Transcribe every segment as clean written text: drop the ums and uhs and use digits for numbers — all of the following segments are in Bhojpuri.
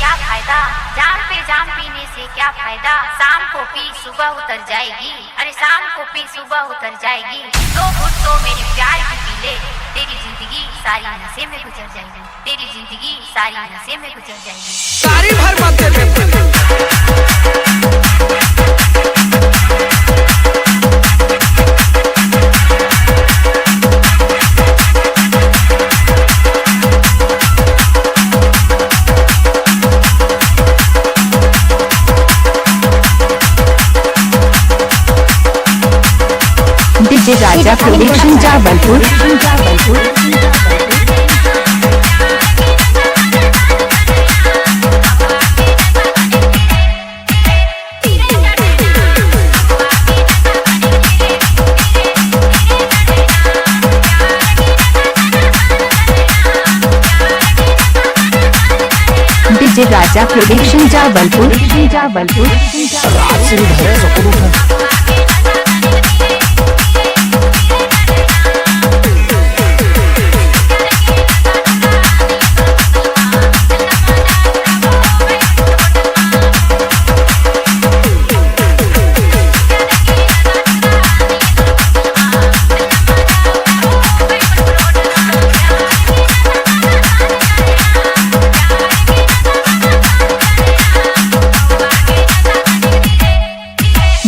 क्या फायदा, जाम पे जाम पीने से क्या फायदा। शाम को पी सुबह उतर जाएगी, अरे शाम को पी सुबह उतर जाएगी। दो घुट तो मेरे प्यार की पी ले, तेरी जिंदगी सारी नशे में गुजर जाएगी, तेरी जिंदगी सारी नशे में गुजर जाएगी। सारी भर मत डीजे राजा प्रोडक्शन जाबलपुर। डीजे राजा प्रोडक्शन जाबलपुर।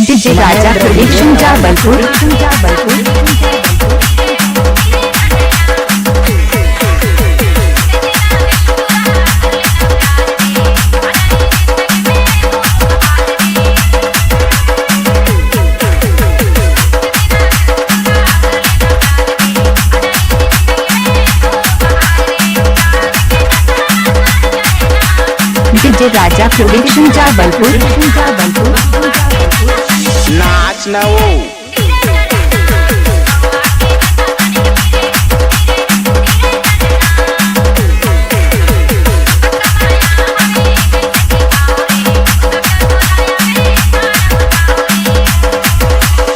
डीजे राजा प्रोडक्शन जाबलपुर। डीजे राजा प्रोडक्शन जाबलपुर। नाच ना वो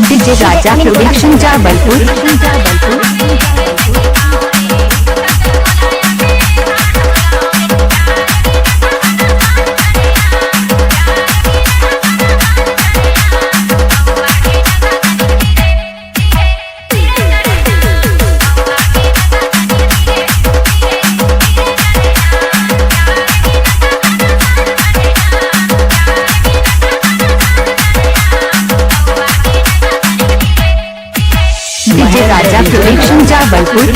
डीजे राजा प्रोडक्शन जाबलपुर। डीजे राजा प्रोडक्शन जाबलपुर।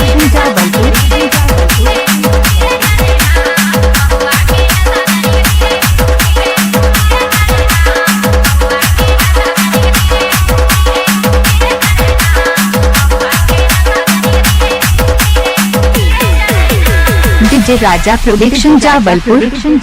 डीजे राजा प्रोडक्शन जाबलपुर।